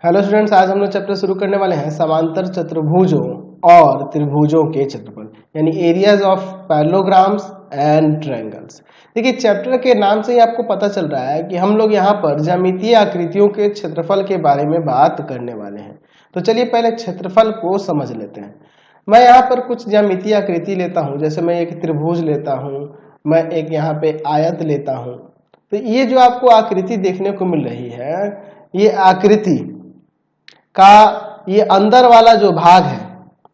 Hello students, आज हम लोग चैप्टर शुरू करने वाले हैं समांतर चतुर्भुजों और त्रिभुजों के क्षेत्रफल यानी areas of parallelograms and triangles. देखिए, चैप्टर के नाम से ही आपको पता चल रहा है कि हम लोग यहाँ पर ज्यामितीय आकृतियों के क्षेत्रफल के बारे में बात करने वाले हैं। तो चलिए पहले क्षेत्रफल को समझ लेते हैं। मैं यहाँ पर कुछ ज्यामितीय आकृति लेता हूँ, जैसे मैं एक त्रिभुज लेता हूँ, मैं एक यहाँ पे आयत लेता हूँ। तो ये जो आपको आकृति देखने को मिल रही है, ये आकृति का ये अंदर वाला जो भाग है,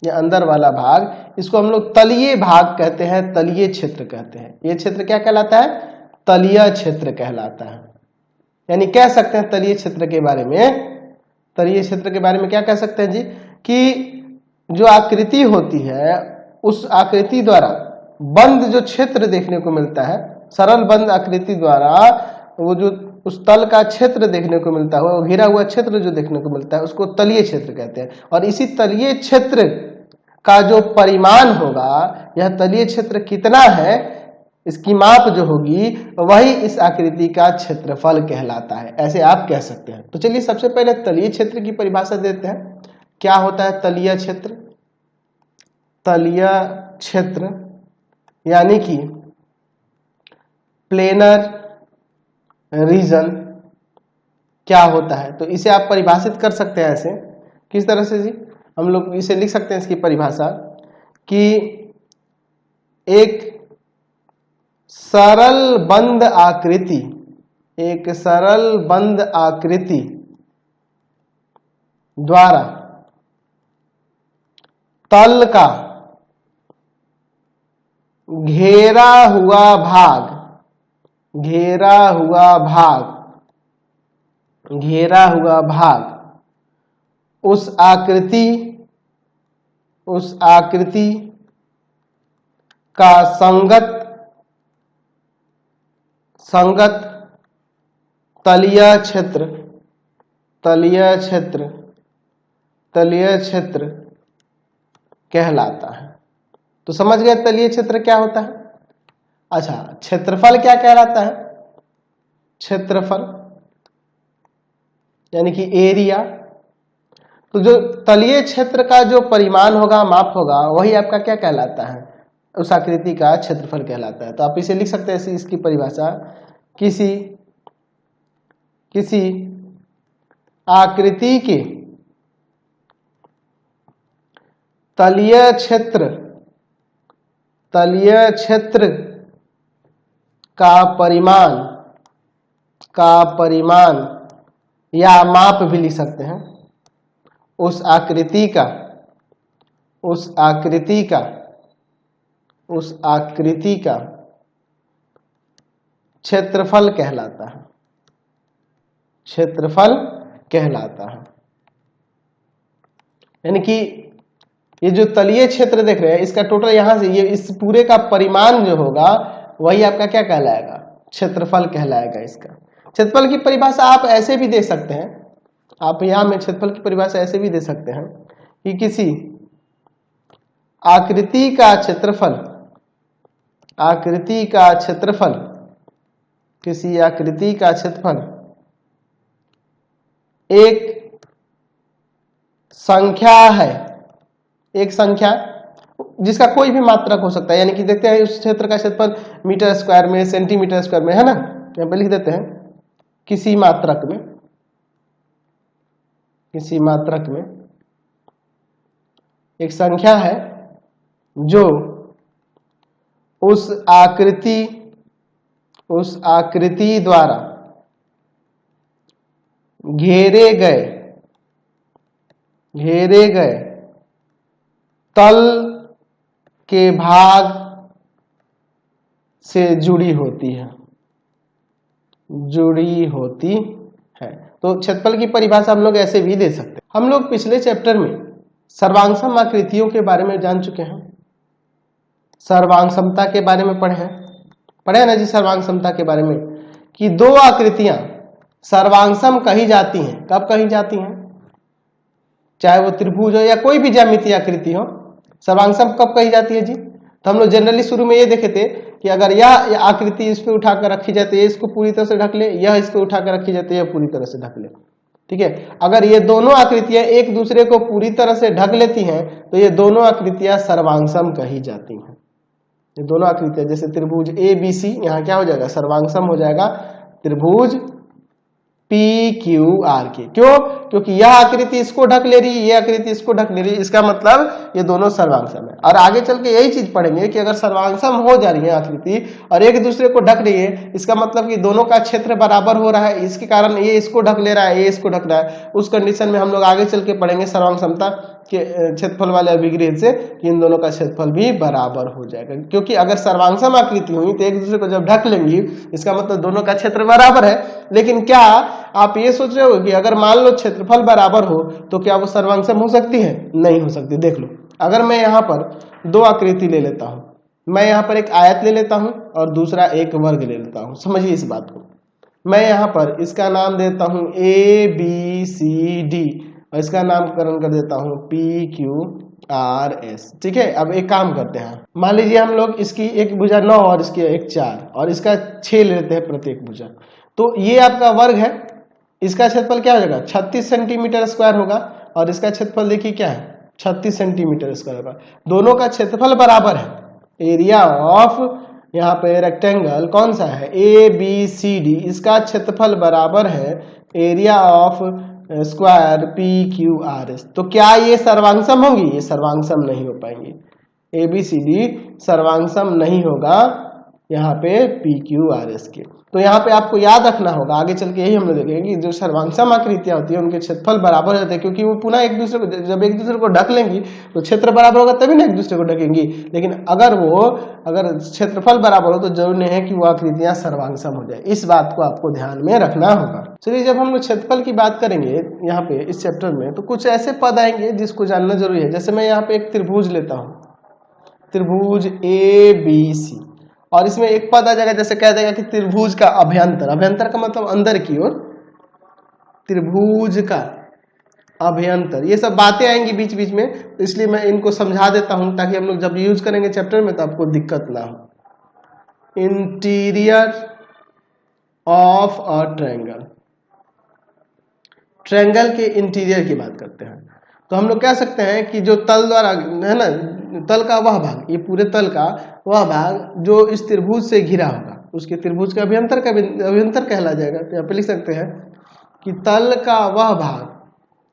ये अंदर वाला भाग, इसको हम लोग तलीय भाग कहते हैं, तलीय क्षेत्र कहते हैं। ये क्षेत्र क्या कहलाता है? तलीय क्षेत्र कहलाता है। यानी कह सकते हैं तलीय क्षेत्र के बारे में, तलीय क्षेत्र के बारे में क्या कह सकते हैं जी, कि जो आकृति होती है उस आकृति द्वारा बंद जो क्षेत्र देखने को मिलता है, सरल बंद आकृति द्वारा वो जो उस तल का क्षेत्र देखने को मिलता है, वो घिरा हुआ क्षेत्र जो देखने को मिलता है, उसको तलीय क्षेत्र कहते हैं। और इसी तलीय क्षेत्र का जो परिमाण होगा, यह तलीय क्षेत्र कितना है, इसकी माप जो होगी वही इस आकृति का क्षेत्रफल कहलाता है। ऐसे आप कह सकते हैं। तो चलिए सबसे पहले तलीय क्षेत्र की परिभाषा देते हैं। क्या होता है तलीय क्षेत्र? तलीय क्षेत्र यानी कि प्लेनर रीजन क्या होता है, तो इसे आप परिभाषित कर सकते हैं ऐसे। किस तरह से जी? हम लोग इसे लिख सकते हैं, इसकी परिभाषा कि एक सरल बंद आकृति, एक सरल बंद आकृति द्वारा तल का घेरा हुआ भाग, घेरा हुआ भाग, घेरा हुआ भाग उस आकृति का संगत तलीय क्षेत्र, तलीय क्षेत्र, तलीय क्षेत्र कहलाता है। तो समझ गए तलीय क्षेत्र क्या होता है। अच्छा, क्षेत्रफल क्या कहलाता है? क्षेत्रफल यानी कि एरिया। तो जो तलीय क्षेत्र का जो परिमाण होगा, माप होगा, वही आपका क्या कहलाता है? उस आकृति का क्षेत्रफल कहलाता है। तो आप इसे लिख सकते हैं, इसकी परिभाषा, किसी आकृति के तलीय क्षेत्र, तलीय क्षेत्र का परिमाण या माप भी लिख सकते हैं, उस आकृति का क्षेत्रफल कहलाता है, क्षेत्रफल कहलाता है। यानी कि ये जो तलीय क्षेत्र देख रहे हैं, इसका टोटल यहां से ये इस पूरे का परिमाण जो होगा वही आपका क्या कहलाएगा? क्षेत्रफल कहलाएगा। इसका क्षेत्रफल की परिभाषा आप ऐसे भी दे सकते हैं, आप यहां में क्षेत्रफल की परिभाषा ऐसे भी दे सकते हैं कि किसी आकृति का क्षेत्रफल, आकृति का क्षेत्रफल, किसी आकृति का क्षेत्रफल एक संख्या है, एक संख्या जिसका कोई भी मात्रक हो सकता है। यानी कि देखते हैं उस क्षेत्र का क्षेत्रफल मीटर स्क्वायर में, सेंटीमीटर स्क्वायर में, है ना। यहाँ पे लिख देते हैं किसी मात्रक में, किसी मात्रक में एक संख्या है जो उस आकृति द्वारा घेरे गए तल के भाग से जुड़ी होती है, जुड़ी होती है। तो क्षेत्रफल की परिभाषा हम लोग ऐसे भी दे सकते हैं। हम लोग पिछले चैप्टर में सर्वांगसम आकृतियों के बारे में जान चुके हैं, सर्वांगसमता के बारे में पढ़े ना जी, सर्वांगसमता के बारे में कि दो आकृतियां सर्वांगसम कही जाती हैं। कब कही जाती हैं? चाहे वो त्रिभुज हो या कोई भी ज्यामितीय आकृति हो, सर्वांगसम कब कही जाती है जी? तो हम लोग जनरली शुरू में ये देखे थे कि अगर यह आकृति इस पे उठाकर रखी जाती है, इसको पूरी तरह से ढक ले, यह इसको उठाकर रखी जाती है, पूरी तरह से ढक ले। ठीक है। अगर ये दोनों आकृतियां एक दूसरे को पूरी तरह से ढक लेती हैं तो ये दोनों आकृतियां सर्वांगसम कही जाती हैं। ये दोनों आकृतियां जैसे त्रिभुज ए बी सी, यहाँ क्या हो जाएगा, सर्वांगसम हो जाएगा त्रिभुज पी क्यू आर के। क्यों? क्योंकि यह आकृति इसको ढक ले रही है, यह आकृति इसको ढक ले रही है, इसका मतलब ये दोनों सर्वांगसम है। और आगे चल के यही चीज पढ़ेंगे कि अगर सर्वांगसम हो जा रही है आकृति और एक दूसरे को ढक रही है, इसका मतलब कि दोनों का क्षेत्र बराबर हो रहा है, इसके कारण ये इसको ढक ले रहा है, ये इसको ढक रहा है। उस कंडीशन में हम लोग आगे चल के पढ़ेंगे सर्वांगसमता के क्षेत्रफल वाले अभिग्रह से कि इन दोनों का क्षेत्रफल भी बराबर हो जाएगा। क्योंकि अगर सर्वांगसम आकृति हुई तो एक दूसरे को जब ढक लेंगी, इसका मतलब दोनों का क्षेत्र बराबर है। लेकिन क्या आप ये सोच रहे हो कि अगर मान लो क्षेत्रफल बराबर हो तो क्या वो सर्वांगसम हो सकती है? नहीं हो सकती। देख लो, अगर मैं यहाँ पर दो आकृति ले लेता हूं, मैं यहाँ पर एक आयत ले लेता हूं और दूसरा एक वर्ग ले लेता हूं, समझिए इस बात को। मैं यहाँ पर इसका नाम देता हूं ए बी सी डी और इसका नामकरण कर देता हूं पी क्यू आर एस। ठीक है, अब एक काम करते हैं, मान लीजिए हम लोग इसकी एक भुजा 9 और इसकी एक 4 और इसका 6 लेते हैं प्रत्येक भुजा। तो ये आपका वर्ग है, इसका क्षेत्रफल क्या हो जाएगा, 36 सेंटीमीटर स्क्वायर होगा और इसका क्षेत्रफल देखिए क्या है, 36 सेंटीमीटर स्क्वायर होगा। दोनों का क्षेत्रफल बराबर है। एरिया ऑफ यहाँ पे रेक्टेंगल कौन सा है, ए बी सी डी, इसका क्षेत्रफल बराबर है area of square P Q R S. तो क्या ये सर्वांगसम होंगी? ये सर्वांगसम नहीं हो पाएंगी। ए बी सी डी सर्वांगसम नहीं होगा यहाँ पे पी क्यू आर एस के। तो यहाँ पे आपको याद रखना होगा, आगे चल के यही हम लोग देखेंगे कि जो सर्वांगसम आकृतियां होती है उनके क्षेत्रफल बराबर होते हैं, क्योंकि वो पुनः एक दूसरे को, जब एक दूसरे को ढक लेंगी तो क्षेत्र बराबर होगा तभी ना एक दूसरे को ढकेंगी। लेकिन अगर क्षेत्रफल बराबर हो तो जरूरी नहीं है कि वो आकृतियां सर्वांगसम हो जाए। इस बात को आपको ध्यान में रखना होगा। चलिए, जब हम लोग क्षेत्रफल की बात करेंगे यहाँ पे इस चैप्टर में तो कुछ ऐसे पद आएंगे जिसको जानना जरूरी है। जैसे मैं यहाँ पे एक त्रिभुज लेता हूँ, त्रिभुज ए बी सी, और इसमें एक पद आ जाएगा, जैसे कह देगा कि त्रिभुज का अभ्यंतर, अभ्यंतर का मतलब अंदर की ओर, त्रिभुज का अभ्यंतर, ये सब बातें आएंगी बीच बीच में, तो इसलिए मैं इनको समझा देता हूं ताकि हम लोग जब यूज करेंगे चैप्टर में तो आपको दिक्कत ना हो। Interior of a triangle, triangle के इंटीरियर की बात करते हैं तो हम लोग कह सकते हैं कि जो तल द्वारा है ना, तल का वह भाग, ये पूरे तल का वह भाग जो इस त्रिभुज से घिरा होगा उसके त्रिभुज का अभ्यंतर कहला जाएगा। तो यहाँ पे लिख सकते हैं कि तल का वह भाग,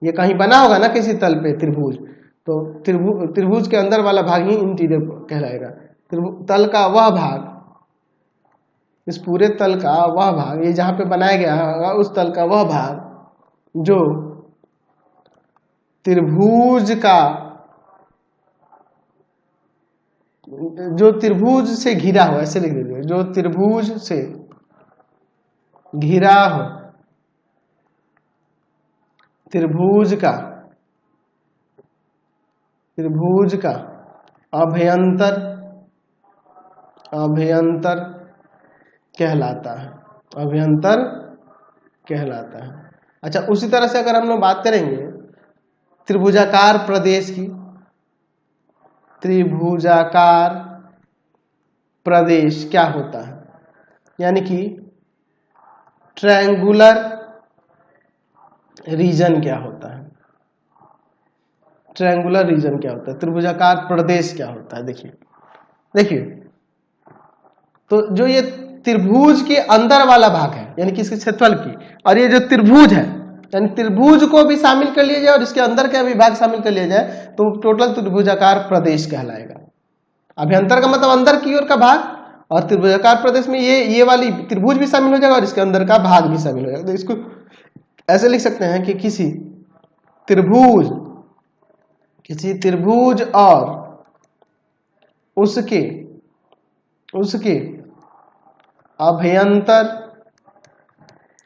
ये कहीं बना होगा ना किसी तल पे त्रिभुज, तो त्रिभुज के अंदर वाला भाग ही इंटीरियर कहलाएगा। तल का वह भाग, इस पूरे तल का वह भाग, ये जहाँ पे बनाया गया होगा उस तल का वह भाग जो त्रिभुज से घिरा हो, ऐसे लिख दीजिए, जो त्रिभुज से घिरा हो, त्रिभुज का अभ्यंतर कहलाता है, अभ्यंतर कहलाता है। अच्छा, उसी तरह से अगर हम लोग बात करेंगे त्रिभुजाकार प्रदेश की, त्रिभुजाकार प्रदेश क्या होता है, यानी कि ट्रायंगुलर रीजन क्या होता है, ट्रायंगुलर रीजन क्या होता है, त्रिभुजाकार प्रदेश क्या होता है। देखिए तो जो ये त्रिभुज के अंदर वाला भाग है यानी कि इसके क्षेत्रफल की, और ये जो त्रिभुज है यानी त्रिभुज को भी शामिल कर लिया जाए और इसके अंदर का भी भाग शामिल कर लिया जाए तो टोटल त्रिभुजाकार प्रदेश कहलाएगा। अभ्यंतर का मतलब अंदर की ओर का भाग, और त्रिभुजाकार प्रदेश में ये वाली त्रिभुज भी शामिल हो जाएगा और इसके अंदर का भाग भी शामिल हो जाएगा। तो इसको ऐसे लिख सकते हैं कि किसी त्रिभुज और उसके अभ्यंतर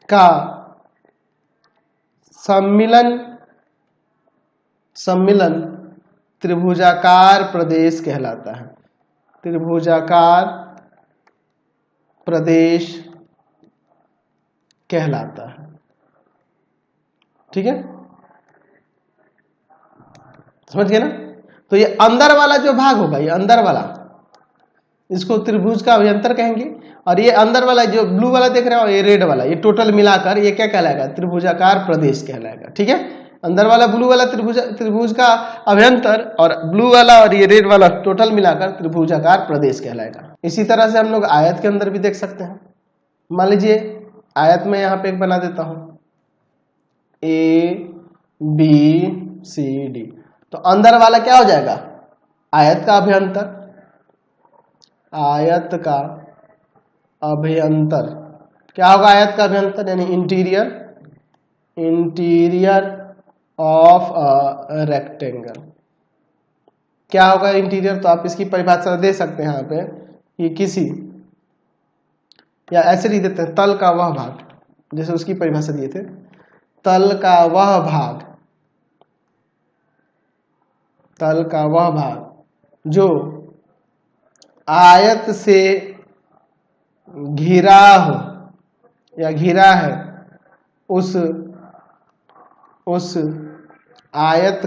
का सम्मिलन त्रिभुजाकार प्रदेश कहलाता है, त्रिभुजाकार प्रदेश कहलाता है। ठीक है, समझ गए ना। तो ये अंदर वाला जो भाग होगा, ये अंदर वाला इसको त्रिभुज का अभ्यंतर कहेंगे। और ये अंदर वाला जो ब्लू वाला देख रहे हो, ये रेड वाला, ये टोटल मिलाकर ये क्या कहलाएगा? त्रिभुजाकार प्रदेश कहलाएगा। ठीक है, अंदर वाला ब्लू वाला त्रिभुज का अभ्यंतर, और ब्लू वाला और ये रेड वाला टोटल मिलाकर त्रिभुजाकार प्रदेश कहलाएगा। इसी तरह से हम लोग आयत के अंदर भी देख सकते हैं। मान लीजिए आयत में यहाँ पे एक बना देता हूं, ABCD, तो अंदर वाला क्या हो जाएगा? आयत का अभ्यंतर। आयत का अभ्यंतर क्या होगा? आयत का अभ्यंतर यानी इंटीरियर ऑफ अ रेक्टेंगल। क्या होगा इंटीरियर? तो आप इसकी परिभाषा दे सकते हैं यहाँ पे कि किसी, या ऐसे लिख देते हैं, तल का वह भाग, जैसे उसकी परिभाषा दिए थे, तल का वह भाग, तल का वह भाग जो आयत से घिरा हो या घिरा है, उस आयत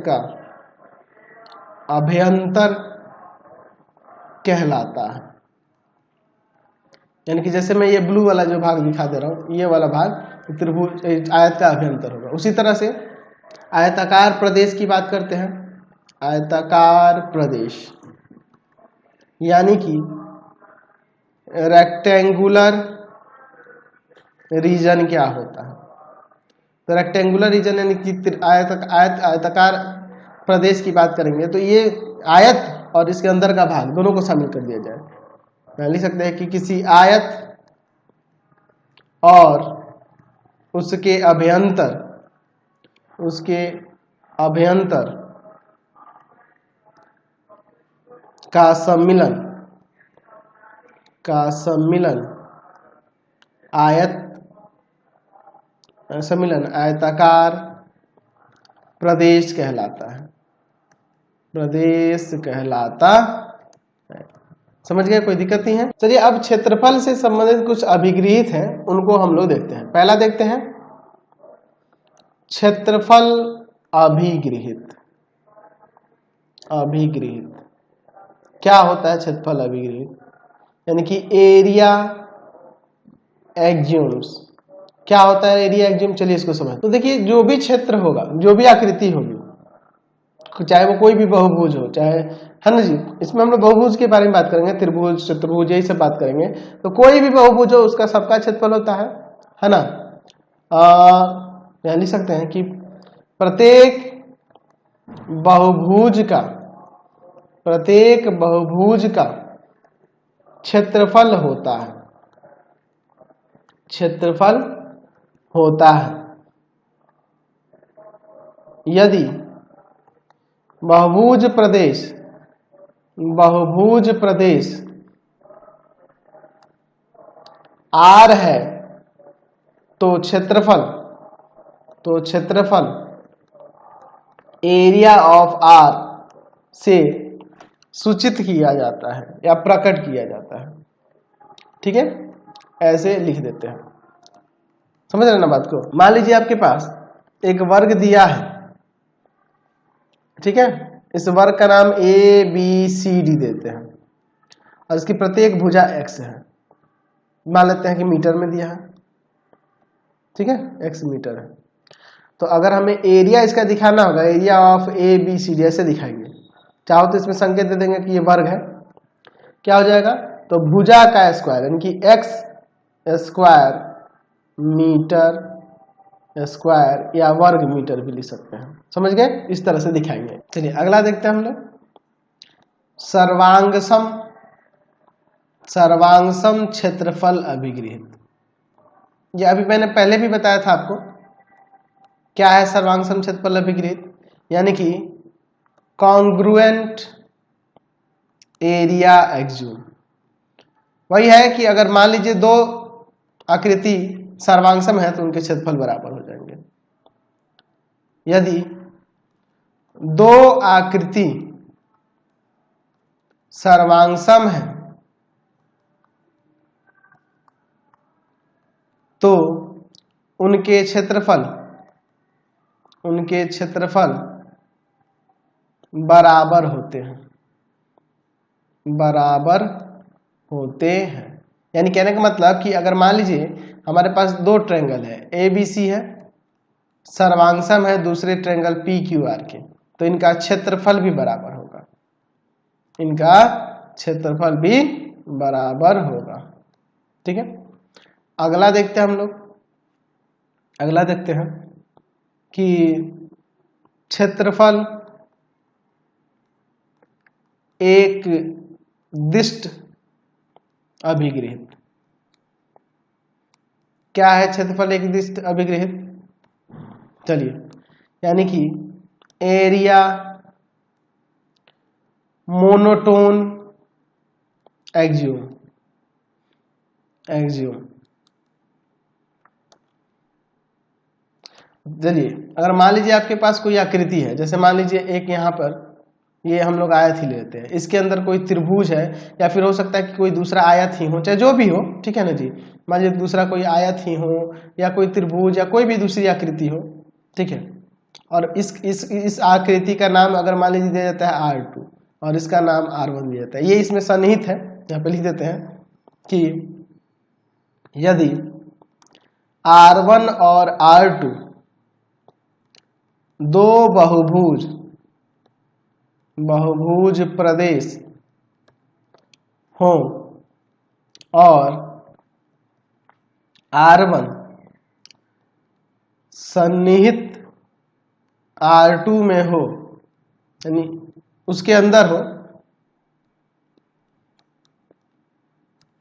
का अभ्यंतर कहलाता है। यानी कि जैसे मैं ये ब्लू वाला जो भाग दिखा दे रहा हूं, ये वाला भाग त्रिभुज आयत का अभ्यंतर होगा। उसी तरह से आयताकार प्रदेश की बात करते हैं। आयताकार प्रदेश यानी कि रेक्टेंगुलर रीजन क्या होता है? तो रेक्टेंगुलर रीजन यानी कि आयताकार प्रदेश की बात करेंगे तो ये आयत और इसके अंदर का भाग दोनों को शामिल कर दिया जाए। मैं लिख सकते हैं कि किसी आयत और उसके अभ्यंतर का सम्मिलन आयताकार प्रदेश कहलाता है। प्रदेश कहलाता है। समझ गए? कोई दिक्कत नहीं है। चलिए अब क्षेत्रफल से संबंधित कुछ अभिगृहित हैं, उनको हम लोग देखते हैं। पहला देखते हैं क्षेत्रफल अभिगृहित। क्या होता है क्षेत्रफल अभिगृहित? यानी कि एरिया एक्जियम्स। क्या होता है एरिया एक्जियम? चलिए इसको समझ। तो देखिए जो भी क्षेत्र होगा, जो भी आकृति होगी, चाहे वो कोई भी बहुभुज हो, चाहे, है ना जी, इसमें हम लोग बहुभुज के बारे में बात करेंगे, त्रिभुज, चतुर्भुज, यही सब बात करेंगे। तो कोई भी बहुभुज हो उसका सबका क्षेत्रफल होता है ना। लिख सकते हैं कि प्रत्येक बहुभुज का क्षेत्रफल होता है। यदि बहुभुज प्रदेश R है तो क्षेत्रफल एरिया ऑफ R से सूचित किया जाता है या प्रकट किया जाता है। ठीक है, ऐसे लिख देते हैं। समझ रहे ना बात को? मान लीजिए आपके पास एक वर्ग दिया है, ठीक है, इस वर्ग का नाम ABCD देते हैं और इसकी प्रत्येक भुजा x है। मान लेते हैं कि मीटर में दिया है, ठीक है, x मीटर है। तो अगर हमें एरिया इसका दिखाना होगा, एरिया ऑफ ABCD ऐसे दिखाएंगे। चाहो तो इसमें संकेत दे देंगे कि ये वर्ग है। क्या हो जाएगा? तो भुजा का स्क्वायर यानी कि x स्क्वायर मीटर स्क्वायर या वर्ग मीटर भी लिख सकते हैं। समझ गए? इस तरह से दिखाएंगे। चलिए अगला देखते हैं हम लोग सर्वांगसम क्षेत्रफल अभिगृहित। ये अभी मैंने पहले भी बताया था आपको। क्या है सर्वांगसम क्षेत्रफल अभिगृहित? यानी कि कॉन्ग्रुएंट एरिया एक्जियम। वही है कि अगर मान लीजिए दो आकृति सर्वांगसम है तो उनके क्षेत्रफल बराबर हो जाएंगे। यदि दो आकृति सर्वांगसम है तो उनके क्षेत्रफल बराबर होते हैं। बराबर होते हैं। यानी कहने का मतलब कि अगर मान लीजिए हमारे पास दो ट्रायंगल है, ए बी सी है, सर्वांगसम है दूसरे ट्रायंगल पी क्यू आर के, तो इनका क्षेत्रफल भी बराबर होगा, इनका क्षेत्रफल भी बराबर होगा। ठीक है, अगला देखते हैं हम लोग। अगला देखते हैं कि क्षेत्रफल एक दिष्ट अभिगृहित। क्या है क्षेत्रफल एक दिष्ट अभिगृहित? चलिए, यानी कि एरिया मोनोटोन एक्सियोम। चलिए, अगर मान लीजिए आपके पास कोई आकृति है, जैसे मान लीजिए एक यहाँ पर ये हम लोग आयत ही लेते हैं, इसके अंदर कोई त्रिभुज है, या फिर हो सकता है कि कोई दूसरा आयत ही हो, चाहे जो भी हो, ठीक है ना जी। मान लीजिए दूसरा कोई आयत ही हो या कोई त्रिभुज या कोई भी दूसरी आकृति हो, ठीक है। और इस आकृति का नाम अगर मान लीजिए दिया जाता है R2 और इसका नाम R1 दिया जाता है, ये इसमें सन्निहित है। यहाँ पे लिख देते हैं कि यदि R1 और R2 दो बहुभुज प्रदेश हो और R1 सन्निहित R2 में हो, यानी उसके अंदर हो,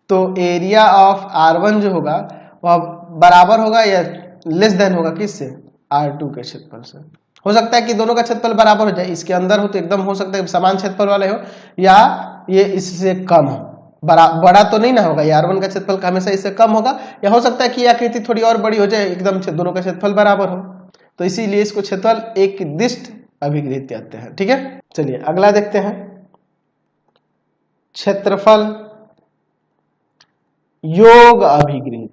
तो एरिया ऑफ R1 जो होगा वह बराबर होगा या लेस देन होगा किससे? R2 के क्षेत्रफल से। हो सकता है कि दोनों का क्षेत्रफल बराबर हो जाए, इसके अंदर हो तो एकदम हो सकता है समान क्षेत्रफल वाले हो, या ये इससे कम हो। बड़ा तो नहीं ना होगा, ये R1 का क्षेत्रफल हमेशा इससे कम होगा, या हो सकता है कि आकृति थोड़ी और बड़ी हो जाए, एकदम दोनों का क्षेत्रफल बराबर हो, तो इसीलिए इसको क्षेत्रफल एक दिष्ट अभिगृहित कहते हैं। ठीक है, चलिए अगला देखते हैं। क्षेत्रफल योग अभिगृहित।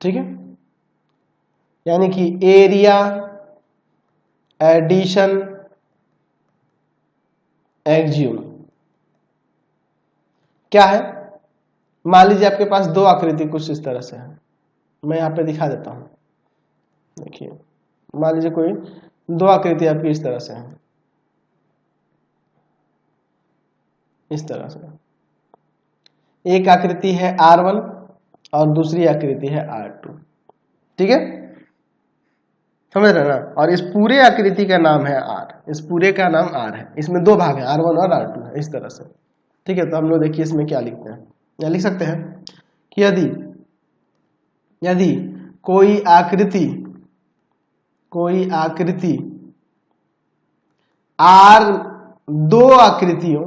ठीक है, यानी कि एरिया एडिशन एक्सियोम। क्या है? मान लीजिए आपके पास दो आकृति कुछ इस तरह से है, मैं यहाँ पे दिखा देता हूं। देखिए, मान लीजिए कोई दो आकृति आपकी इस तरह से है, इस तरह से। एक आकृति है R1 और दूसरी आकृति है R2। ठीक है, समझ रहे ना? और इस पूरे आकृति का नाम है R, इस पूरे का नाम R है, इसमें दो भाग है, R1 और R2 है, इस तरह से। ठीक है, तो हम लोग देखिए इसमें क्या लिखते हैं, या लिख सकते हैं कि यदि कोई आकृति R दो आकृतियों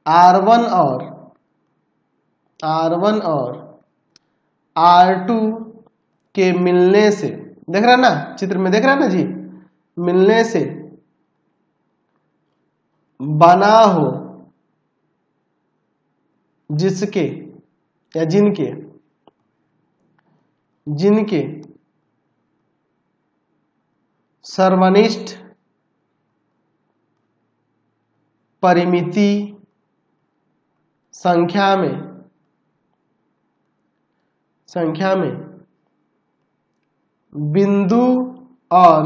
R1 और R2 के मिलने से, देख रहा ना चित्र में, देख रहा ना जी, मिलने से बना हो, जिसके या जिनके सर्वनिष्ठ परिमिति संख्या में बिंदु और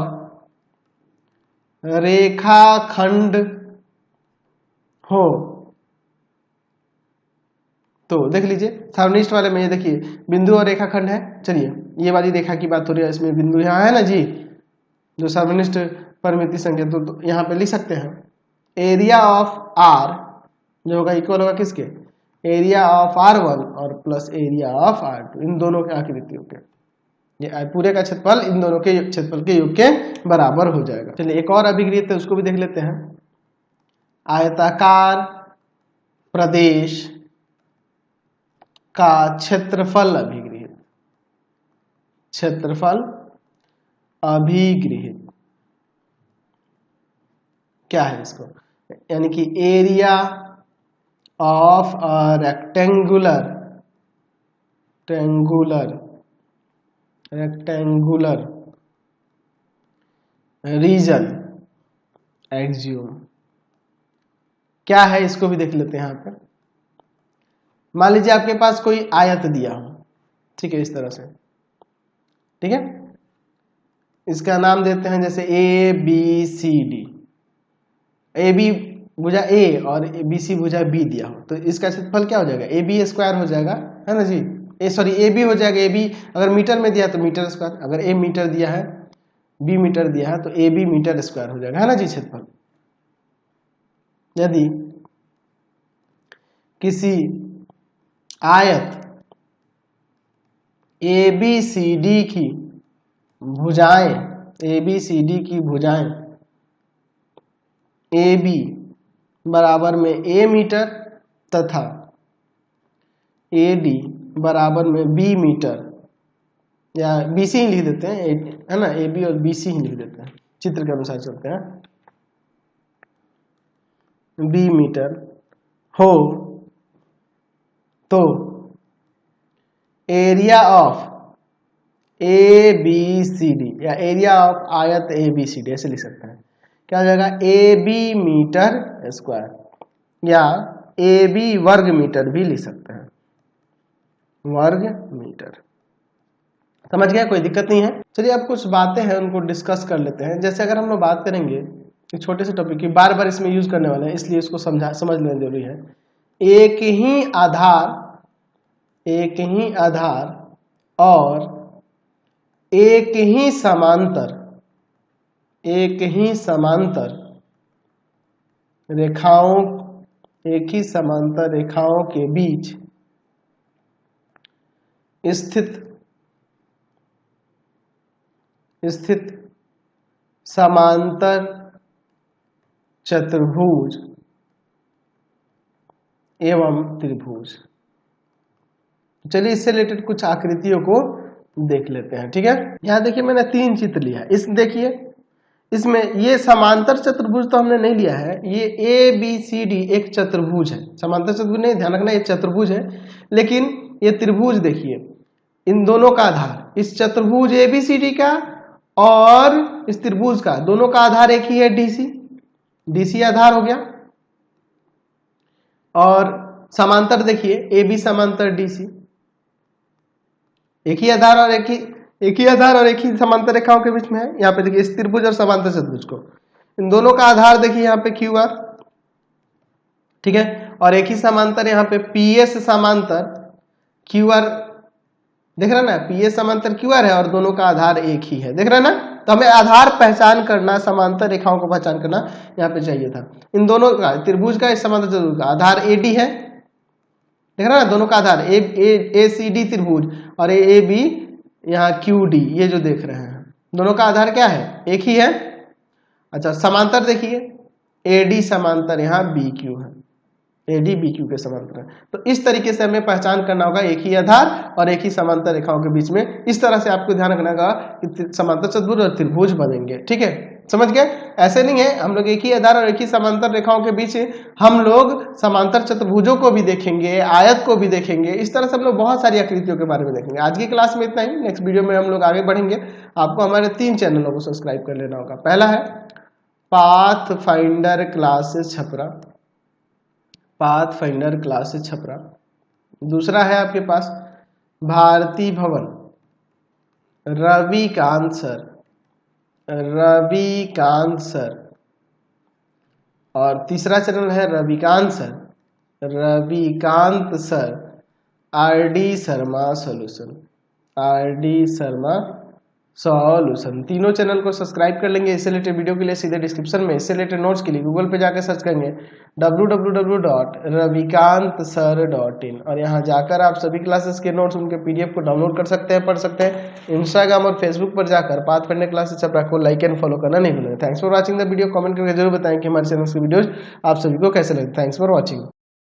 रेखाखंड हो। तो देख लीजिए सर्वनिष्ठ वाले में, ये देखिए बिंदु और रेखाखंड है। चलिए, ये वाली रेखा की बात हो रही है, इसमें बिंदु यहाँ है ना जी, जो सर्वनिष्ठ परिमिति संख्या, तो यहाँ पे लिख सकते हैं एरिया ऑफ R जो होगा इक्वल होगा किसके? एरिया ऑफ R1 और प्लस एरिया ऑफ R2, इन दोनों के आकृतियों के, ये पूरे का क्षेत्रफल इन दोनों के क्षेत्रफल के योग के बराबर हो जाएगा। चलिए एक और अभिगृहित है, उसको भी देख लेते हैं। आयताकार प्रदेश का क्षेत्रफल अभिगृहित। क्या है इसको? यानी कि area of a rectangular reason axiom क्या है इसको भी देख लेते हैं यहाँ पे। मान लीजिए आपके पास कोई आयत दिया हो, ठीक है, इस तरह से, ठीक है, इसका नाम देते हैं जैसे A B C D, A B भुजा ए और बी सी भुजा बी दिया हो, तो इसका क्षेत्रफल क्या हो जाएगा, ए बी स्क्वायर हो जाएगा, है ना जी, ए बी हो जाएगा, ए बी अगर मीटर में दिया तो मीटर स्क्वायर, अगर ए मीटर दिया है बी मीटर दिया है तो ए बी मीटर स्क्वायर हो जाएगा, है ना जी क्षेत्रफल। यदि किसी आयत ए बी सी डी की भुजाएं, ए बी सी डी की भुजाएं ए बी बराबर में ए मीटर तथा ए डी बराबर में बी मीटर, या बी सी ही लिख देते हैं, है ना, ए बी और बी सी ही लिख देते हैं, चित्र के अनुसार चलते हैं, बी मीटर हो तो area of A B C D या एरिया ऑफ आयत ए बी सी डी ऐसे लिख सकते हैं, क्या हो जाएगा, ए बी मीटर स्क्वायर या ए बी वर्ग मीटर भी लिख सकते हैं, वर्ग मीटर। समझ गया, कोई दिक्कत नहीं है। चलिए अब कुछ बातें हैं उनको डिस्कस कर लेते हैं। जैसे अगर हम लोग बात करेंगे एक छोटे से टॉपिक की, बार बार इसमें यूज करने वाले हैं इसलिए इसको समझ लेना जरूरी है। एक ही आधार और एक ही समांतर रेखाओं के बीच स्थित समांतर चतुर्भुज एवं त्रिभुज। चलिए इससे रिलेटेड कुछ आकृतियों को देख लेते हैं, ठीक है। यहाँ देखिए मैंने 3 चित्र लिया है, इस देखिए इसमें ये समांतर चतुर्भुज तो हमने नहीं लिया है, ये ए बी सी डी एक चतुर्भुज है, समांतर चतुर्भुज नहीं, ध्यान रखना ये चतुर्भुज है, लेकिन ये त्रिभुज देखिए, इन दोनों का आधार, इस चतुर्भुज ए बी सी डी का और इस त्रिभुज का, दोनों का आधार एक ही है, डीसी आधार हो गया। और समांतर देखिए ए बी समांतर डीसी, एक ही आधार और एक ही समांतर रेखाओं के बीच में है। यहाँ पे देखिए इस त्रिभुज और समांतर चतुर्भुज को, इन दोनों का आधार देखिए यहाँ पे क्यू आर, ठीक है, और एक ही समांतर यहाँ पे पी एस समांतर क्यू आर, देख रहे ना, पी एस समांतर क्यू आर है और दोनों का आधार एक ही है, देख रहे ना। तो हमें आधार पहचान करना, समांतर रेखाओं को पहचान करना यहाँ पे चाहिए था। इन दोनों का, त्रिभुज का, इस समांतर चतुर्भुज का आधार एडी है, देख रहे ना, दोनों का आधार ए सी डी त्रिभुज और ए बी यहाँ क्यू डी, ये जो देख रहे हैं दोनों का आधार क्या है, एक ही है। अच्छा समांतर देखिए एडी समांतर यहाँ बी क्यू है, एडी बी क्यू के समांतर है। तो इस तरीके से हमें पहचान करना होगा एक ही आधार और एक ही समांतर रेखाओं के बीच में, इस तरह से आपको ध्यान रखना होगा कि समांतर चतुर्भुज और त्रिभुज बनेंगे, ठीक है, समझ गए। ऐसे नहीं है, हम लोग एक ही आधार और एक ही समांतर रेखाओं के बीच हम लोग समांतर चतुर्भुजों को भी देखेंगे, आयत को भी देखेंगे, इस तरह से हम लोग बहुत सारी आकृतियों के बारे में देखेंगे। आज की क्लास में इतना ही, नेक्स्ट वीडियो में हम लोग आगे बढ़ेंगे। आपको हमारे 3 चैनलों को सब्सक्राइब कर लेना होगा। पहला है path finder classes Chhapra, path finder classes Chhapra. दूसरा है आपके पास भारती भवन रविकांत सर, और तीसरा चैनल है Ravikant sir RD Sharma solution. तीनों चैनल को सब्सक्राइब कर लेंगे। इससे रिलेटेड वीडियो के लिए सीधे डिस्क्रिप्शन में, इससे रिलेटेड नोट्स के लिए गूगल पे जाकर सर्च करेंगे www.ravikantsir.in और यहाँ जाकर आप सभी क्लासेस के नोट्स, उनके पीडीएफ को डाउनलोड कर सकते हैं, पढ़ सकते हैं। इंस्टाग्राम और फेसबुक पर जाकर पाथ फाइंडर क्लासेस छपरा को लाइक एंड फॉलो करना नहीं भूलें। Thanks for watching the video. Comment करके जरूर बताएं कि हमारे चैनल की वीडियोज आप सभी को कैसे लगे। Thanks for watching.